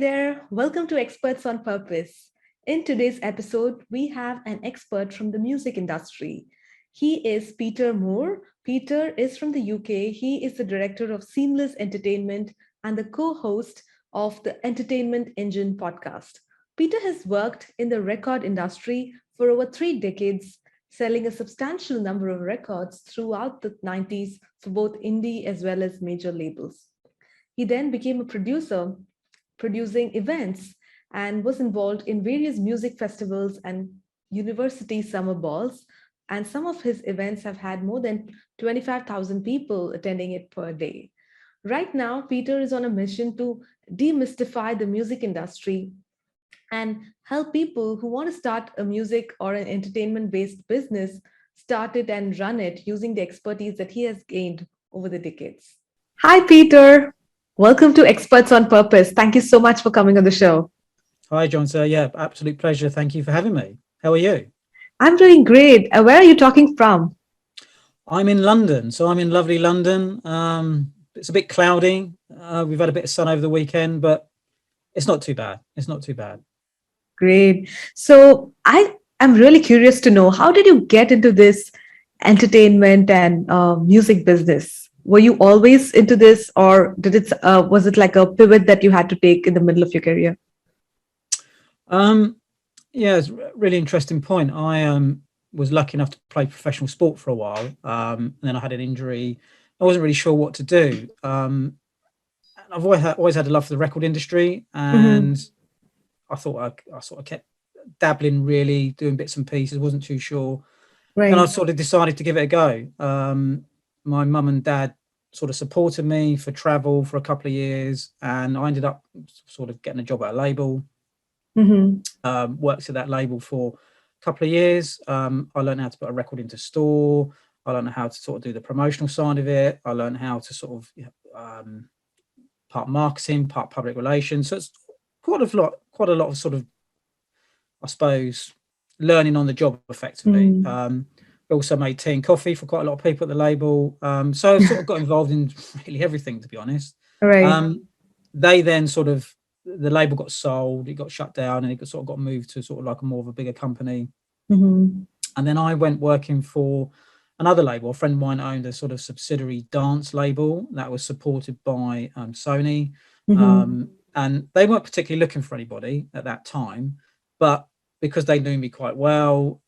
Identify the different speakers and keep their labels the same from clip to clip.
Speaker 1: there, welcome to Experts on Purpose. In today's episode, we have an expert from the music industry. He is Peter Moore. Peter is from the UK. He is the director of Seamless Entertainment and the co host of the Entertainment Engine podcast. Peter has worked in the record industry for over 3 decades, selling a substantial number of records throughout the 90s for both indie as well as major labels. He then became a producer, producing events, and was involved in various music festivals and university summer balls. And some of his events have had more than 25,000 people attending it per day. Right now, Peter is on a mission to demystify the music industry and help people who want to start a music or an entertainment based business start it and run it using the expertise that he has gained over the decades. Hi, Peter. Welcome to Experts on Purpose. Thank you so much for coming on the show.
Speaker 2: Hi, John. So, yeah, absolute pleasure. Thank you for having me. How are you?
Speaker 1: I'm doing great. Where are you talking from?
Speaker 2: I'm in London. So I'm in lovely London. It's a bit cloudy. We've had a bit of sun over the weekend, but it's not too bad. It's not too bad.
Speaker 1: Great. So I am really curious to know, how did you get into this entertainment and music business? Were you always into this, or was it like a pivot that you had to take in the middle of your career?
Speaker 2: Um, yeah, it's a really interesting point. I was lucky enough to play professional sport for a while, and then I had an injury. I wasn't really sure what to do. And I've always had a love for the record industry,
Speaker 1: Mm-hmm.
Speaker 2: and I thought I sort of kept dabbling, really doing bits and pieces. Wasn't too sure. Then I
Speaker 1: Right.
Speaker 2: sort of decided to give it a go. My mum and dad sort of supported me for travel for a couple of years, and I ended up sort of getting a job at a label.
Speaker 1: Mm-hmm.
Speaker 2: Worked at that label for a couple of years. I learned how to put a record into store. I learned how to sort of do the promotional side of it. I learned how to sort of part marketing, part public relations. So it's quite a lot of sort of, I suppose, learning on the job effectively.
Speaker 1: Mm-hmm.
Speaker 2: We also made tea and coffee for quite a lot of people at the label. So I sort of got involved in really everything, to be honest.
Speaker 1: Right.
Speaker 2: Um, they then sort of, the label got sold, it got shut down, and it sort of got moved to sort of like a more of a bigger company.
Speaker 1: Mm-hmm.
Speaker 2: And then I went working for another label. A friend of mine owned a sort of subsidiary dance label that was supported by Sony.
Speaker 1: Mm-hmm.
Speaker 2: And they weren't particularly looking for anybody at that time, but because they knew me quite well,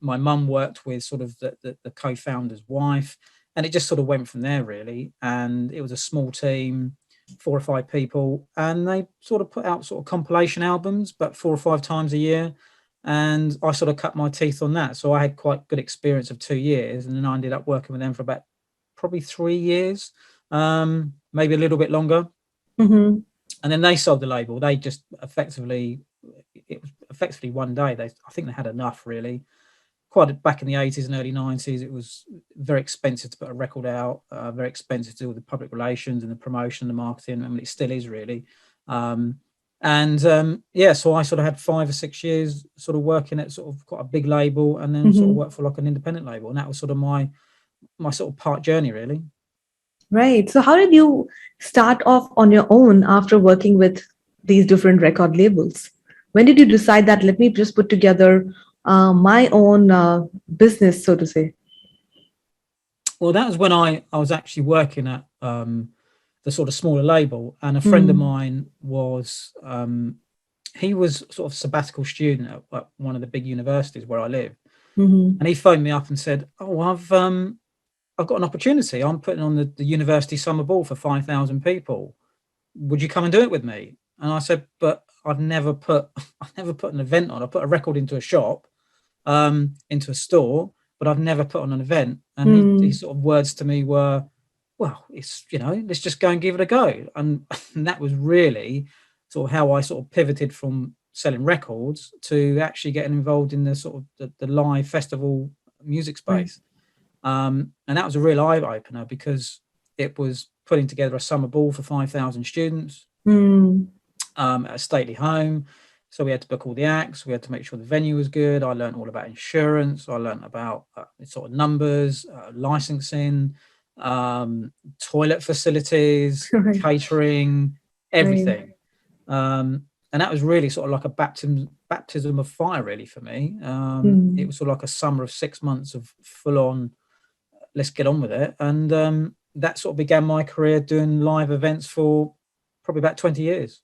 Speaker 2: my mum worked with sort of the co-founder's wife, and it just sort of went from there, really. And it was a small team, 4 or 5 people, and they sort of put out sort of compilation albums, but 4 or 5 times a year. And I sort of cut my teeth on that. So I had quite good experience of 2 years, and then I ended up working with them for about probably 3 years, maybe a little bit longer.
Speaker 1: Mm-hmm.
Speaker 2: And then they sold the label. They just effectively, it was effectively one day. I think they had enough, really. Quite back in the 80s and early 90s, it was very expensive to put a record out, very expensive to do with the public relations and the promotion and the marketing. I mean, it still is, really. Um, yeah, so I sort of had 5 or 6 years sort of working at sort of quite a big label, and then sort of
Speaker 1: Mm-hmm.
Speaker 2: worked for like an independent label. And that was sort of my sort of part journey, really.
Speaker 1: Right. So, how did you start off on your own after working with these different record labels? When did you decide that let me just put together my own business, so to say?
Speaker 2: Well, that was when I was actually working at the sort of smaller label, and a friend of
Speaker 1: Mm.
Speaker 2: mine was he was sort of sabbatical student at one of the big universities where I live,
Speaker 1: Mm-hmm.
Speaker 2: and he phoned me up and said, "Oh, I've got an opportunity. I'm putting on the university summer ball for 5,000 people. Would you come and do it with me?" And I said, "But I've never put I've never put an event on. I put a record into a shop, into a store, but I've never put on an event." And his
Speaker 1: Mm.
Speaker 2: sort of words to me were, "Well, it's, let's just go and give it a go." And, and that was really sort of how I sort of pivoted from selling records to actually getting involved in the sort of the live festival music
Speaker 1: Right.
Speaker 2: space. And that was a real eye opener, because it was putting together a summer ball for 5,000 students,
Speaker 1: Mm.
Speaker 2: at a stately home. So we had to book all the acts. We had to make sure the venue was good. I learned all about insurance. I learned about sort of numbers, licensing, toilet facilities,
Speaker 1: Right.
Speaker 2: catering,
Speaker 1: Right.
Speaker 2: everything. And that was really sort of like a baptism of fire, really, for me. It
Speaker 1: Mm.
Speaker 2: was sort of like a summer of 6 months of full on, let's get on with it. And that sort of began my career doing live events for probably about 20 years.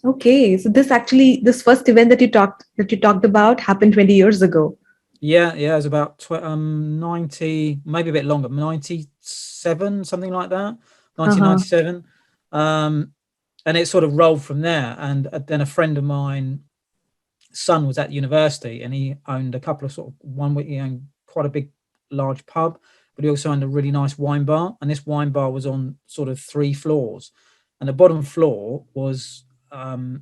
Speaker 1: Okay, so this first event that you talked about happened 20 years ago.
Speaker 2: Yeah, it was about 90, maybe a bit longer, 97, something like that,
Speaker 1: Uh-huh.
Speaker 2: 1997. Um, and it sort of rolled from there. And then a friend of mine, son, was at university, and he owned a couple of sort of one week, he owned quite a big, large pub, but he also owned a really nice wine bar. And this wine bar was on sort of 3 floors. And the bottom floor was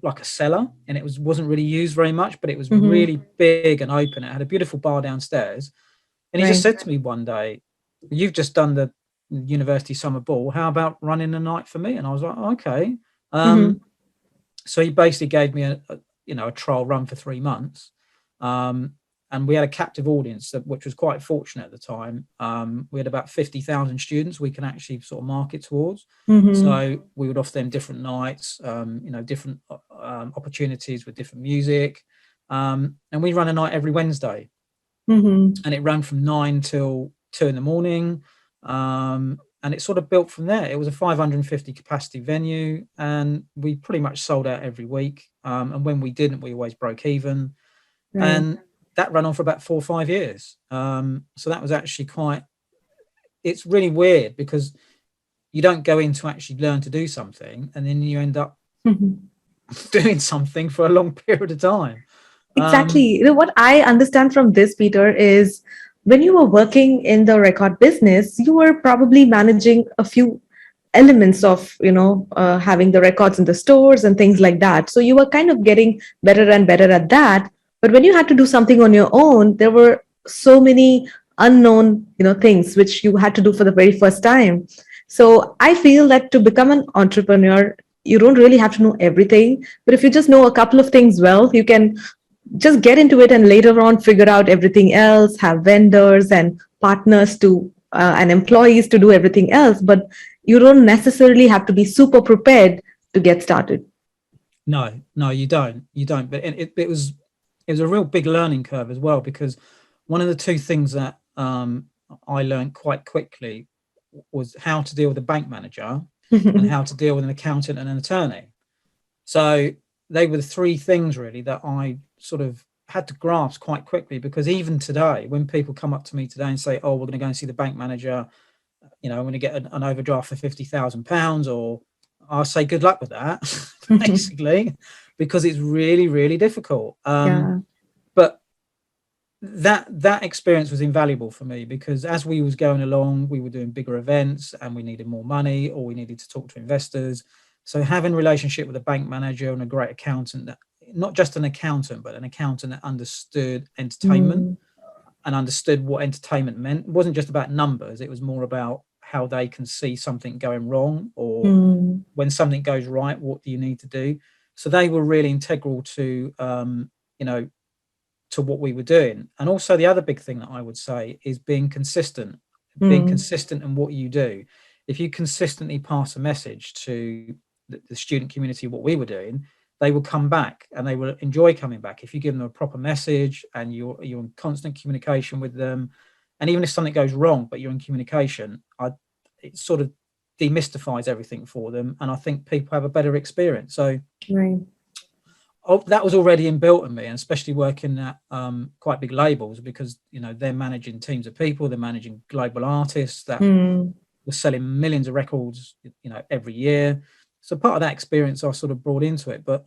Speaker 2: like a cellar, and it wasn't really used very much, but it was
Speaker 1: Mm-hmm.
Speaker 2: really big and open. It had a beautiful bar downstairs. And he just
Speaker 1: Right.
Speaker 2: said to me one day, "You've just done the university summer ball. How about running a night for me?" And I was like, "Oh, okay."
Speaker 1: Mm-hmm.
Speaker 2: So he basically gave me a trial run for 3 months. Um, and we had a captive audience, which was quite fortunate at the time. We had about 50,000 students we can actually sort of market towards.
Speaker 1: Mm-hmm.
Speaker 2: So we would offer them different nights, different opportunities with different music. And we run a night every Wednesday,
Speaker 1: Mm-hmm.
Speaker 2: and it ran from 9 till 2 in the morning. And it sort of built from there. It was a 550 capacity venue, and we pretty much sold out every week. And when we didn't, we always broke even.
Speaker 1: Right.
Speaker 2: And that ran on for about 4 or 5 years. So that was actually it's really weird, because you don't go in to actually learn to do something, and then you end up
Speaker 1: Mm-hmm.
Speaker 2: doing something for a long period of time.
Speaker 1: Exactly.
Speaker 2: Um,
Speaker 1: What I understand from this, Peter, is when you were working in the record business, you were probably managing a few elements of, having the records in the stores and things like that. So you were kind of getting better and better at that. But when you had to do something on your own, there were so many unknown, things which you had to do for the very first time. So I feel that to become an entrepreneur, you don't really have to know everything, but if you just know a couple of things well, you can just get into it and later on figure out everything else, have vendors and partners to and employees to do everything else, but you don't necessarily have to be super prepared to get started.
Speaker 2: no, you don't. But it was a real big learning curve as well, because one of the two things that I learned quite quickly was how to deal with a bank manager and how to deal with an accountant and an attorney. So they were the three things really that I sort of had to grasp quite quickly, because even today, when people come up to me today and say, "Oh, we're going to go and see the bank manager, I'm going to get an overdraft for £50,000," or I'll say, "Good luck with that," basically, because it's really, really difficult.
Speaker 1: Yeah.
Speaker 2: But that experience was invaluable for me, because as we was going along, we were doing bigger events and we needed more money, or we needed to talk to investors. So having a relationship with a bank manager and a great accountant, that not just an accountant, but an accountant that understood entertainment
Speaker 1: Mm,
Speaker 2: and understood what entertainment meant. It wasn't just about numbers. It was more about how they can see something going wrong, or
Speaker 1: mm,
Speaker 2: when something goes right, what do you need to do? So they were really integral you know, to what we were doing. And also the other big thing that I would say is being
Speaker 1: mm,
Speaker 2: consistent in what you do. If you consistently pass a message to the student community, what we were doing, they will come back and they will enjoy coming back. If you give them a proper message and you're in constant communication with them, and even if something goes wrong, but you're in communication, it sort of demystifies everything for them. And I think people have a better experience. So
Speaker 1: right.
Speaker 2: that was already inbuilt in me, and especially working at quite big labels, because they're managing teams of people, they're managing global artists that
Speaker 1: Mm,
Speaker 2: were selling millions of records, every year. So part of that experience I sort of brought into it. But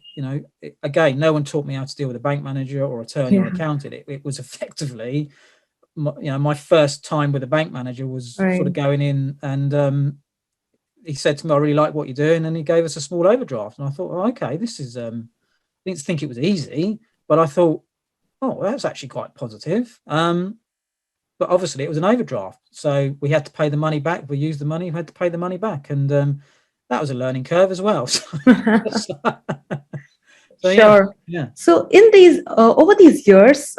Speaker 2: again, no one taught me how to deal with a bank manager or attorney or
Speaker 1: yeah.
Speaker 2: accountant. It was effectively, my first time with a bank manager was sort
Speaker 1: Right.
Speaker 2: of going in, and he said to me, "I really like what you're doing," and he gave us a small overdraft, and I thought, "Oh, okay, this is." Didn't think it was easy, but I thought, "Oh, well, that's actually quite positive." But obviously, it was an overdraft, so we had to pay the money back. If we used the money, we had to pay the money back, and that was a learning curve as well. So yeah,
Speaker 1: Sure.
Speaker 2: yeah.
Speaker 1: So in these over these years,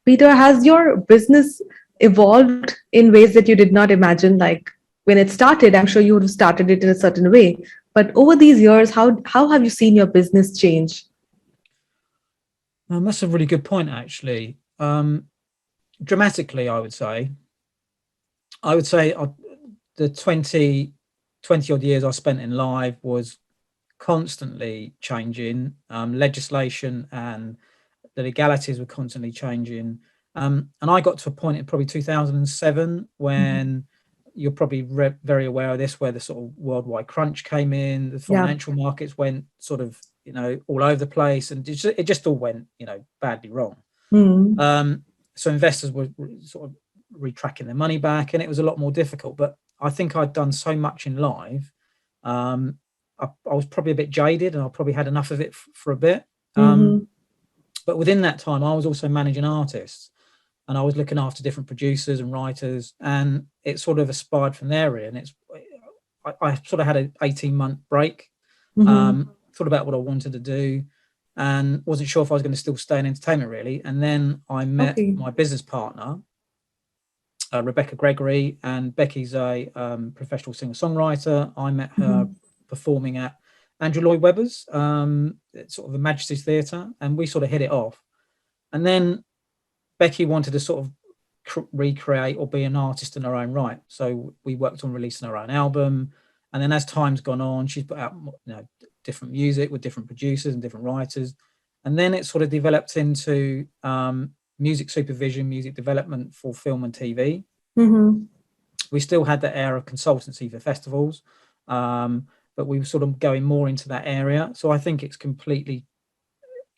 Speaker 1: Peter, has your business evolved in ways that you did not imagine? Like when it started, I'm sure you would have started it in a certain way. But over these years, how have you seen your business change?
Speaker 2: That's a really good point, actually. Dramatically, I would say. The 20 odd years I spent in live was constantly changing. Legislation and the legalities were constantly changing. And I got to a point in probably 2007
Speaker 1: Mhm.
Speaker 2: when you're probably very aware of this, where the sort of worldwide crunch came in, the
Speaker 1: Yeah.
Speaker 2: financial markets went sort of, all over the place, and it just all went, badly wrong.
Speaker 1: Mm.
Speaker 2: So investors were sort of retracking their money back, and it was a lot more difficult. But I think I'd done so much in live. Um, I was probably a bit jaded, and I probably had enough of it for a bit.
Speaker 1: Mm-hmm.
Speaker 2: But within that time, I was also managing artists, and I was looking after different producers and writers, and it sort of aspired from there. And I sort of had an 18-month break,
Speaker 1: Mm-hmm.
Speaker 2: thought about what I wanted to do, and wasn't sure if I was going to still stay in entertainment really. And then I met
Speaker 1: Okay.
Speaker 2: my business partner, Rebecca Gregory, and Becky's a professional singer-songwriter. I met her
Speaker 1: Mm-hmm.
Speaker 2: performing at Andrew Lloyd Webber's, sort of a Majesty's Theatre, and we sort of hit it off. And then Becky wanted to sort of recreate or be an artist in her own right. So we worked on releasing her own album. And then as time's gone on, she's put out different music with different producers and different writers. And then it sort of developed into music supervision, music development for film and TV.
Speaker 1: Mm-hmm.
Speaker 2: We still had that air of consultancy for festivals, but we were sort of going more into that area. So I think it's completely,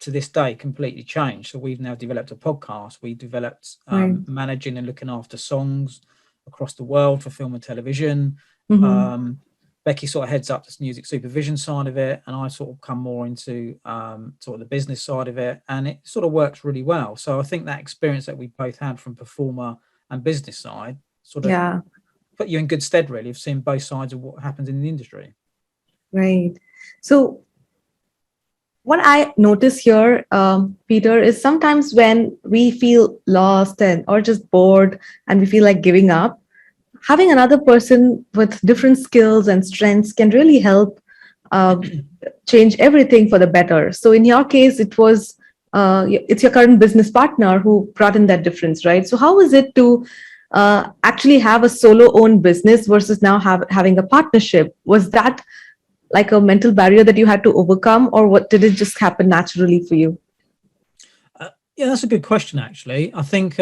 Speaker 2: to this day, completely changed. So we've now developed a podcast. We developed
Speaker 1: Right.
Speaker 2: managing and looking after songs across the world for film and television.
Speaker 1: Mm-hmm.
Speaker 2: Um, Becky sort of heads up this music supervision side of it, and I sort of come more into sort of the business side of it, and it sort of works really well. So I think that experience that we both had from performer and business side sort of
Speaker 1: Yeah.
Speaker 2: put you in good stead, really, of seeing both sides of what happens in the industry.
Speaker 1: Right. So what I notice here, Peter, is sometimes when we feel lost and or just bored and we feel like giving up, having another person with different skills and strengths can really help uh, change everything for the better. So in your case, it's your current business partner who brought in that difference, right? So how is it to actually have a solo owned business versus now having a partnership? Was that like a mental barrier that you had to overcome, or what did it just happen naturally for you?
Speaker 2: Yeah, that's a good question, actually. I think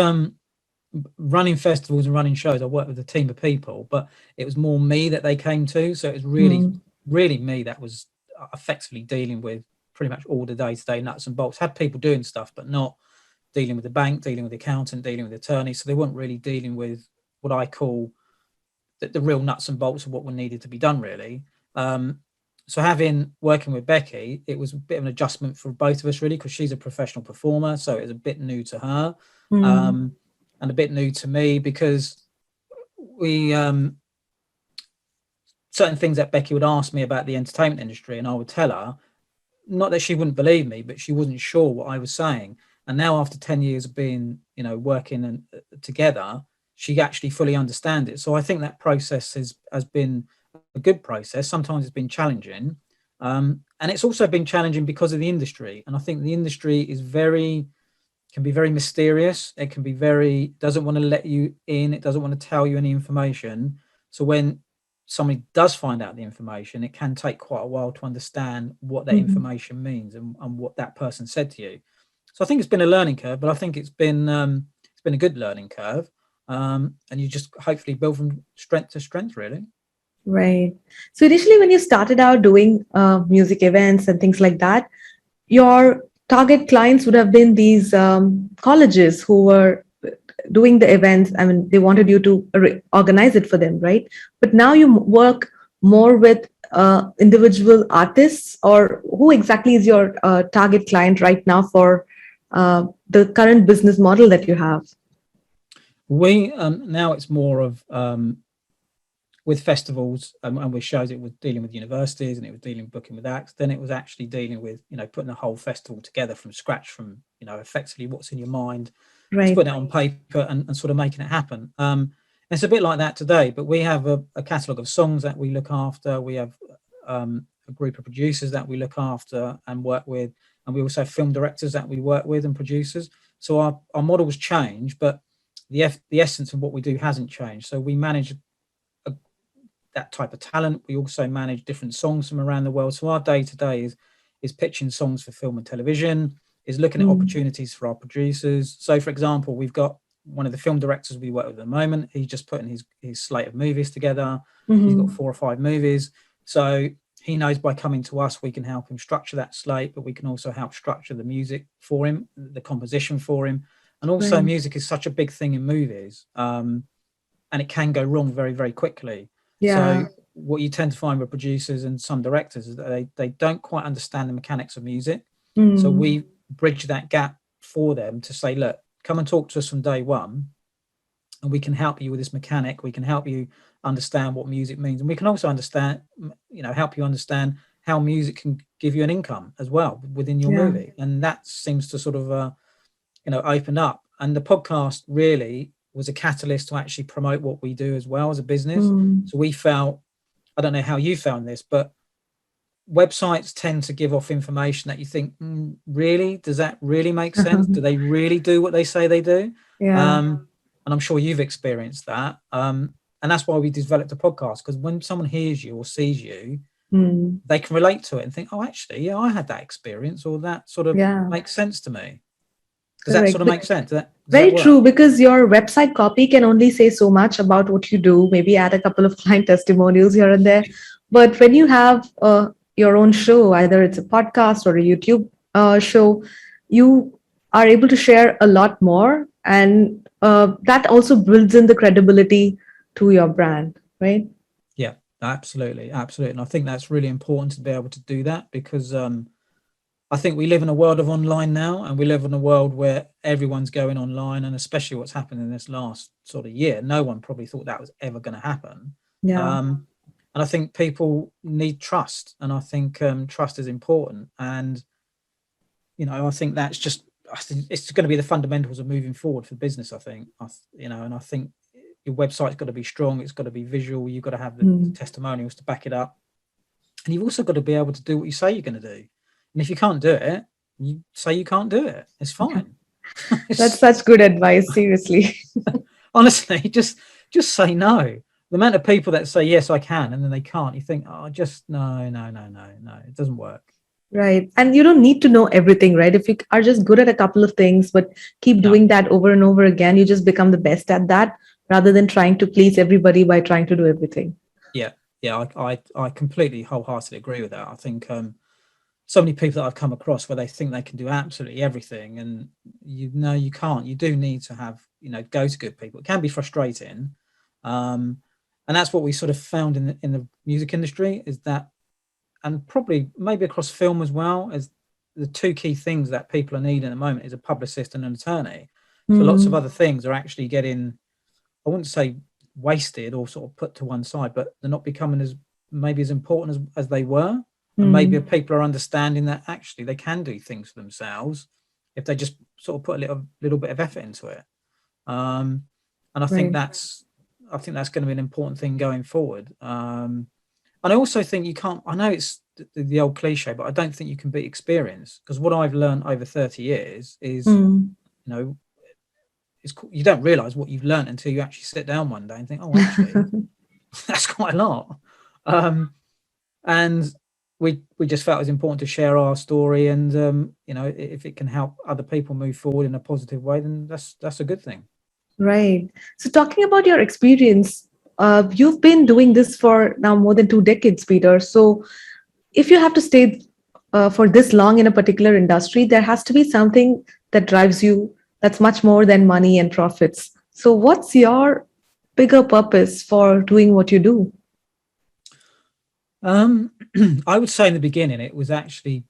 Speaker 2: running festivals and running shows, I worked with a team of people, but it was more me that they came to. So it was really,
Speaker 1: Mm.
Speaker 2: really me that was effectively dealing with pretty much all the day-to-day nuts and bolts. Had people doing stuff, but not dealing with the bank, dealing with the accountant, dealing with the attorney. So they weren't really dealing with what I call the real nuts and bolts of what needed to be done, really. Um, so working with Becky, it was a bit of an adjustment for both of us, really, because she's a professional performer, so it was a bit new to her,
Speaker 1: Mm.
Speaker 2: um, and a bit new to me, because we certain things that Becky would ask me about the entertainment industry, and I would tell her, not that she wouldn't believe me, but she wasn't sure what I was saying. And now, after 10 years of being, working and together, she actually fully understands it. So I think that process has been a good process. Sometimes it's been challenging, and it's also been challenging because of the industry. And I think the industry can be very mysterious. It can be doesn't want to let you in. It doesn't want to tell you any information. So when somebody does find out the information, it can take quite a while to understand what that
Speaker 1: Mhm.
Speaker 2: information means, and what that person said to you. So I think it's been a learning curve, but I think it's been a good learning curve, and you just hopefully build from strength to strength, really.
Speaker 1: Right. So initially, when you started out doing music events and things like that, your target clients would have been these colleges who were doing the events. I mean, they wanted you to organize it for them, right? But now you work more with individual artists, or who exactly is your target client right now for the current business model that you have?
Speaker 2: We Now it's more of with festivals, and with shows. It was dealing with universities, and it was dealing with booking with acts. Then it was actually dealing with putting a whole festival together from scratch, from effectively what's in your mind, to
Speaker 1: Right.
Speaker 2: putting it on paper, and sort of making it happen. It's a bit like that today, but we have a catalogue of songs that we look after. We have a group of producers that we look after and work with, and we also have film directors that we work with and producers. So our models change, but the essence of what we do hasn't changed. So we manage that type of talent. We also manage different songs from around the world. So our day to day is pitching songs for film and television, is looking at opportunities for our producers. So, for example, we've got one of the film directors we work with at the moment. He's just putting his slate of movies together. He's got 4 or 5 movies. So he knows by coming to us, we can help him structure that slate, but we can also help structure the music for him, the composition for him. And also music is such a big thing in movies, and it can go wrong very, very quickly. So what you tend to find with producers and some directors is that they don't quite understand the mechanics of music. So we bridge that gap for them to say, look, come and talk to us from day one, and we can help you with this mechanic. We can help you understand what music means, and we can also understand, help you understand how music can give you an income as well within your movie. And that seems to sort of open up. And the podcast really was a catalyst to actually promote what we do as well as a business. So we felt, I don't know how you found this, but websites tend to give off information that you think, really, does that really make sense? Do they really do what they say they do? And I'm sure you've experienced that. And that's why we developed a podcast, because when someone hears you or sees you, they can relate to it and think, oh, actually, yeah, I had that experience, or that sort of makes sense to me. Does that sort of make sense?
Speaker 1: Very true, because your website copy can only say so much about what you do, maybe add a couple of client testimonials here and there. But when you have your own show, either it's a podcast or a YouTube show, you are able to share a lot more. And that also builds in the credibility to your brand, right?
Speaker 2: Yeah, absolutely. Absolutely. And I think that's really important to be able to do that, because I think we live in a world of online now, and we live in a world where everyone's going online, and especially what's happened in this last sort of year. No one probably thought that was ever going to happen. And I think people need trust, and I think trust is important. And, I think it's going to be the fundamentals of moving forward for business, I think, and I think your website's got to be strong. It's got to be visual. You've got to have the testimonials to back it up. And you've also got to be able to do what you say you're going to do. And if you can't do it, you say you can't do it. It's fine.
Speaker 1: That's such good advice, seriously.
Speaker 2: Honestly, just say no. The amount of people that say, yes, I can, and then they can't, you think, oh, just no, it doesn't work.
Speaker 1: Right. And you don't need to know everything, right? If you are just good at a couple of things, but keep doing that over and over again, you just become the best at that, rather than trying to please everybody by trying to do everything.
Speaker 2: Yeah. I completely wholeheartedly agree with that. I think so many people that I've come across where they think they can do absolutely everything, and you can't. You do need to have, go to good people. It can be frustrating, and that's what we sort of found in the music industry, is that, and probably maybe across film as well, as the 2 key things that people are needing at the moment is a publicist and an attorney. So lots of other things are actually getting, I wouldn't say wasted or sort of put to one side, but they're not becoming as important as they were. And maybe people are understanding that actually they can do things for themselves if they just sort of put a little bit of effort into it. And I think that's going to be an important thing going forward. And I also think you can't, I know it's the old cliche, but I don't think you can beat experience, because what I've learned over 30 years is, you don't realize what you've learned until you actually sit down one day and think, oh, actually, that's quite a lot. And we just felt it was important to share our story, and if it can help other people move forward in a positive way, then that's a good thing.
Speaker 1: Right. So talking about your experience, you've been doing this for now more than 2 decades, Peter. So if you have to stay for this long in a particular industry, there has to be something that drives you that's much more than money and profits. So what's your bigger purpose for doing what you do?
Speaker 2: I would say in the beginning, it was actually,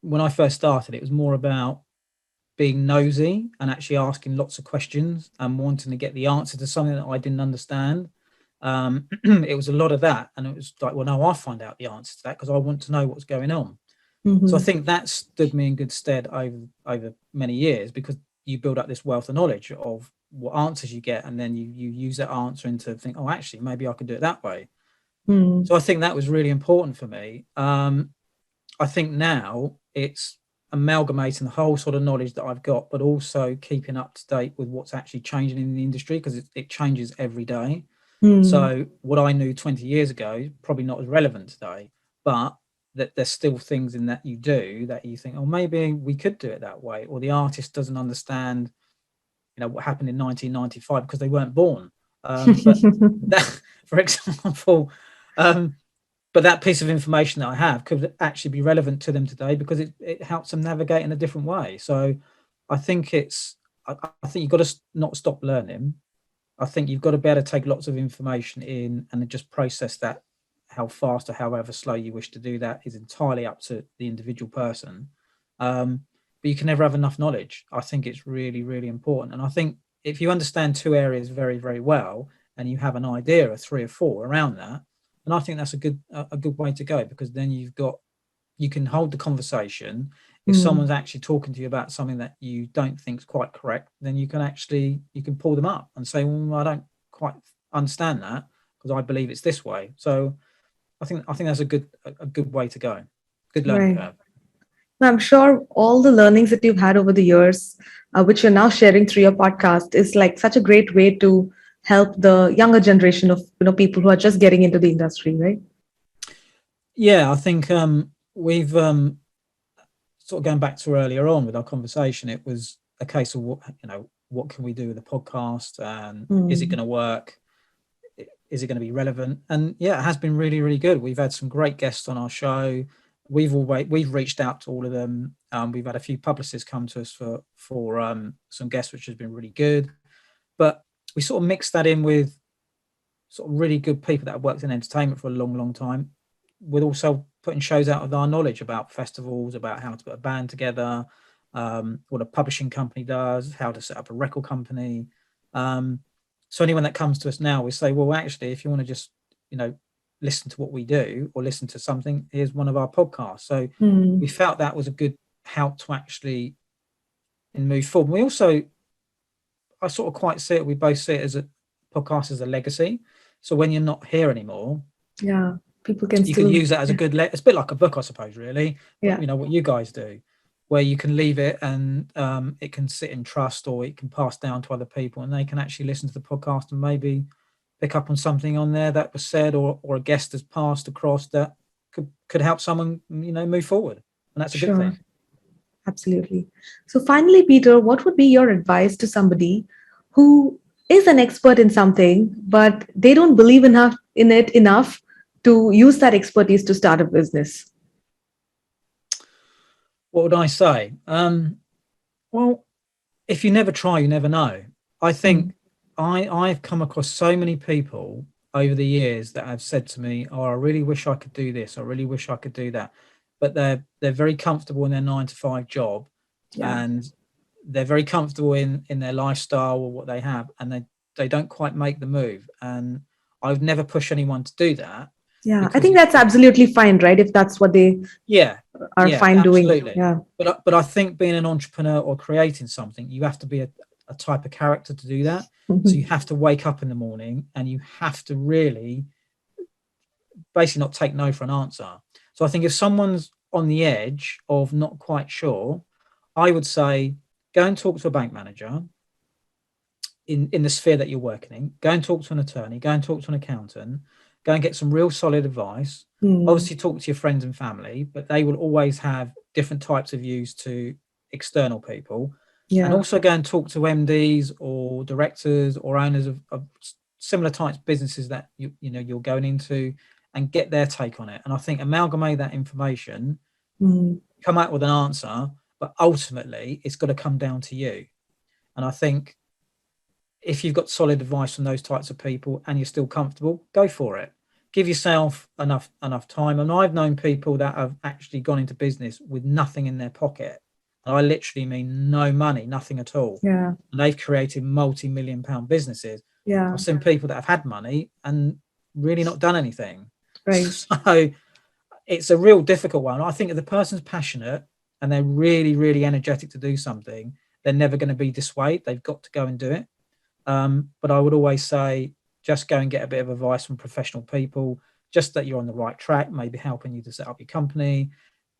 Speaker 2: when I first started, it was more about being nosy and actually asking lots of questions and wanting to get the answer to something that I didn't understand. It was a lot of that, and it was like, well, no, I'll find out the answer to that because I want to know what's going on. So I think that stood me in good stead over many years, because you build up this wealth of knowledge of what answers you get, and then you use that answer into think, oh, actually, maybe I could do it that way.
Speaker 1: Mm.
Speaker 2: So I think that was really important for me. I think now it's amalgamating the whole sort of knowledge that I've got, but also keeping up to date with what's actually changing in the industry, because it changes every day.
Speaker 1: Mm.
Speaker 2: So what I knew 20 years ago is probably not as relevant today, but that there's still things in that you do that you think, oh, maybe we could do it that way, or the artist doesn't understand, what happened in 1995 because they weren't born. But that, for example, but that piece of information that I have could actually be relevant to them today because it helps them navigate in a different way. So I think I think you've got to not stop learning. I think you've got to be able to take lots of information in and then just process that. How fast or however slow you wish to do that is entirely up to the individual person. But you can never have enough knowledge. I think it's really, really important. And I think if you understand two areas very, very well, and you have an idea of three or four around that, and I think that's a good way to go, because then you can hold the conversation. If
Speaker 1: Mm.
Speaker 2: someone's actually talking to you about something that you don't think is quite correct, then you can pull them up and say, well, I don't quite understand that because I believe it's this way. So I think that's a good way to go. Good learning
Speaker 1: Right.
Speaker 2: curve.
Speaker 1: I'm sure all the learnings that you've had over the years, which you're now sharing through your podcast, is like such a great way to help the younger generation of people who are just getting into the industry, right?
Speaker 2: Yeah, I think we've sort of going back to earlier on with our conversation. It was a case of what can we do with the podcast, and is it
Speaker 1: Mm.
Speaker 2: going to work? Is it going to be relevant? And yeah, it has been really, really good. We've had some great guests on our show. We've reached out to all of them. We've had a few publicists come to us for some guests, which has been really good. But we sort of mixed that in with sort of really good people that have worked in entertainment for a long, long time, with also putting shows out of our knowledge about festivals, about how to put a band together, what a publishing company does, how to set up a record company. So anyone that comes to us now, we say, well, actually, if you want to just, you know, listen to what we do or listen to something, here's one of our podcasts. So we
Speaker 1: Mm.
Speaker 2: felt that was a good help to actually move forward. We also, I sort of quite see it, we both see it as a podcast as a legacy. So when you're not here anymore,
Speaker 1: Yeah, people can
Speaker 2: you can
Speaker 1: still.
Speaker 2: use that as a
Speaker 1: Yeah.
Speaker 2: good it's a bit like a book, I suppose, really. But
Speaker 1: Yeah.
Speaker 2: what you guys do, where you can leave it and it can sit in trust, or it can pass down to other people, and they can actually listen to the podcast and maybe pick up on something on there that was said, or a guest has passed across that could help someone move forward, and that's a good
Speaker 1: Sure.
Speaker 2: thing.
Speaker 1: Absolutely. So, finally, Peter, what would be your advice to somebody who is an expert in something, but they don't believe enough in it enough to use that expertise to start a business?
Speaker 2: What would I say? Well, if you never try, you never know. I
Speaker 1: Mm.
Speaker 2: think I've come across so many people over the years that have said to me, "Oh, I really wish I could do this. I really wish I could do that," but they're very comfortable in their 9 to 5 job,
Speaker 1: Yeah.
Speaker 2: and they're very comfortable in their lifestyle or what they have, and they don't quite make the move. And I've never pushed anyone to do that
Speaker 1: Yeah. I
Speaker 2: because
Speaker 1: think that's absolutely fine, right? If that's what they
Speaker 2: yeah,
Speaker 1: are
Speaker 2: yeah,
Speaker 1: fine doing.
Speaker 2: absolutely.
Speaker 1: Yeah.
Speaker 2: But I think being an entrepreneur or creating something, you have to be a type of character to do that. So you
Speaker 1: Mhm.
Speaker 2: have to wake up in the morning and you have to really basically not take no for an answer. So I think if someone's on the edge of not quite sure, I would say go and talk to a bank manager in the sphere that you're working in. Go and talk to an attorney, go and talk to an accountant, go and get some real solid advice.
Speaker 1: Mm.
Speaker 2: Obviously talk to your friends and family, but they will always have different types of views to external people. And
Speaker 1: Yeah.
Speaker 2: also go and talk to MDs or directors or owners of similar types of businesses that you're going into, and get their take on it. And I think amalgamate that information,
Speaker 1: Mm.
Speaker 2: come out with an answer, but ultimately it's got to come down to you. And I think if you've got solid advice from those types of people and you're still comfortable, go for it. Give yourself enough time. And I've known people that have actually gone into business with nothing in their pocket. And I literally mean no money, nothing at all.
Speaker 1: Yeah.
Speaker 2: And they've created multi-million-pound businesses.
Speaker 1: Yeah.
Speaker 2: I've seen people that have had money and really not done anything.
Speaker 1: Right.
Speaker 2: So it's a real difficult one. I think if the person's passionate and they're really, really energetic to do something, they're never going to be dissuaded. They've got to go and do it. But I would always say, just go and get a bit of advice from professional people. just that you're on the right track, maybe helping you to set up your company,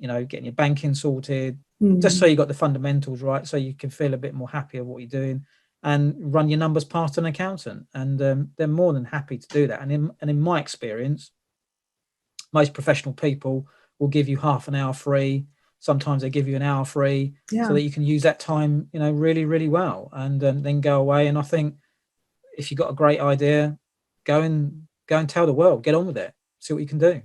Speaker 2: getting your banking sorted, just so you got the fundamentals right, so you can feel a bit more happy of what you're doing and run your numbers past an accountant. And they're more than happy to do that. And in my experience, most professional people will give you half an hour free. Sometimes they give you an hour free, so that you can use that time, really, really well, and then go away. And I think if you've got a great idea, go and tell the world, get on with it, see what you can do.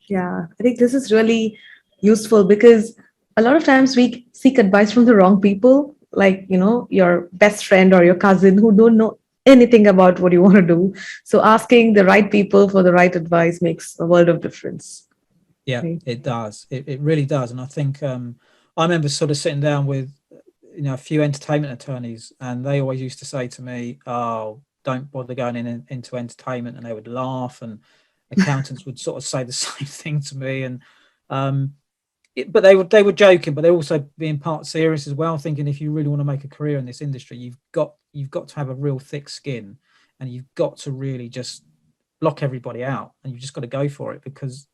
Speaker 1: Yeah, I think this is really useful because a lot of times we seek advice from the wrong people, like, your best friend or your cousin who don't know anything about what you want to do. So asking the right people for the right advice makes a world of difference.
Speaker 2: Yeah,
Speaker 1: Right.
Speaker 2: it does. It really does. And I think I remember sort of sitting down with a few entertainment attorneys, and they always used to say to me, "Oh, don't bother going into entertainment," and they would laugh, and accountants would sort of say the same thing to me, and but they were joking, but they're also being part serious as well, thinking if you really want to make a career in this industry, you've got to have a real thick skin, and you've got to really just block everybody out, and you've just got to go for it, because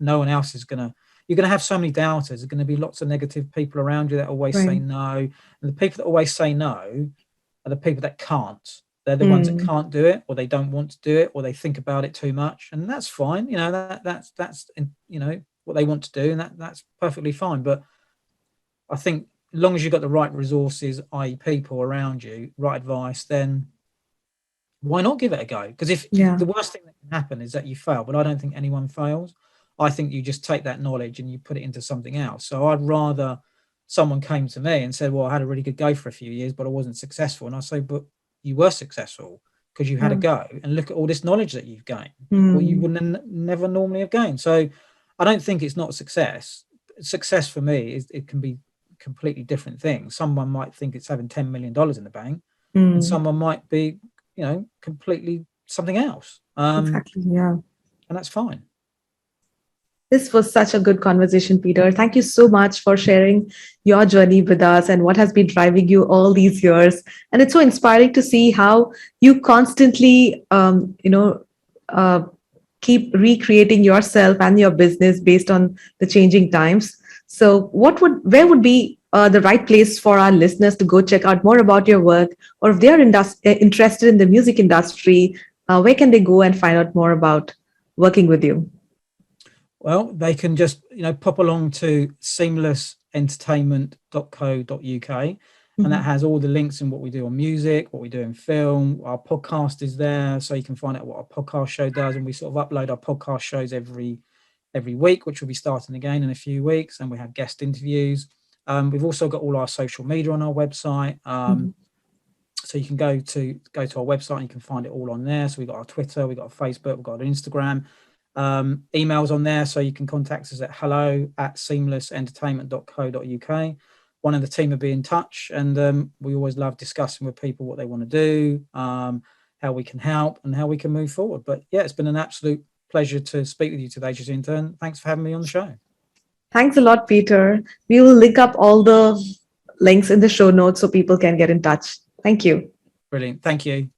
Speaker 2: no one else is gonna. You're going to have so many doubters. There's going to be lots of negative people around you that always say
Speaker 1: Right.
Speaker 2: no. And the people that always say no are the people that can't. They're the ones that
Speaker 1: Mm.
Speaker 2: can't do it, or they don't want to do it, or they think about it too much. And that's fine. That's what they want to do, and that's perfectly fine. But I think as long as you've got the right resources, i.e. people around you, right advice, then why not give it a go? Because if
Speaker 1: Yeah.
Speaker 2: the worst thing that can happen is that you fail, but I don't think anyone fails. I think you just take that knowledge and you put it into something else. So I'd rather someone came to me and said, "Well, I had a really good go for a few years, but I wasn't successful." And I say, "But you were successful because you had a
Speaker 1: Yeah.
Speaker 2: go, and look at all this knowledge that you've gained, what you
Speaker 1: Mm.
Speaker 2: wouldn't never normally have gained." So I don't think it's not success. Success for me is it can be completely different things. Someone might think it's having $10 million in the bank, and
Speaker 1: Mm.
Speaker 2: someone might be completely something else.
Speaker 1: Exactly. Yeah.
Speaker 2: And that's fine.
Speaker 1: This was such a good conversation, Peter. Thank you so much for sharing your journey with us and what has been driving you all these years. And it's so inspiring to see how you constantly, uh, keep recreating yourself and your business based on the changing times. So, where would be the right place for our listeners to go check out more about your work, or if they are interested in the music industry, where can they go and find out more about working with you?
Speaker 2: Well, they can just pop along to seamlessentertainment.co.uk, and that
Speaker 1: Mhm.
Speaker 2: has all the links in what we do on music, what we do in film. Our podcast is there, so you can find out what our podcast show does, and we sort of upload our podcast shows every week, which will be starting again in a few weeks, and we have guest interviews. We've also got all our social media on our website.
Speaker 1: Mhm.
Speaker 2: So you can go to our website and you can find it all on there. So we've got our Twitter, we've got our Facebook, we've got our Instagram, emails on there. So you can contact us at hello@seamlessentertainment.co.uk. One of the team will be in touch, and we always love discussing with people what they want to do, how we can help, and how we can move forward. But yeah, it's been an absolute pleasure to speak with you today, Jacinta, and thanks for having me on the show.
Speaker 1: Thanks a lot, Peter. We will link up all the links in the show notes so people can get in touch. Thank you.
Speaker 2: Brilliant. Thank you.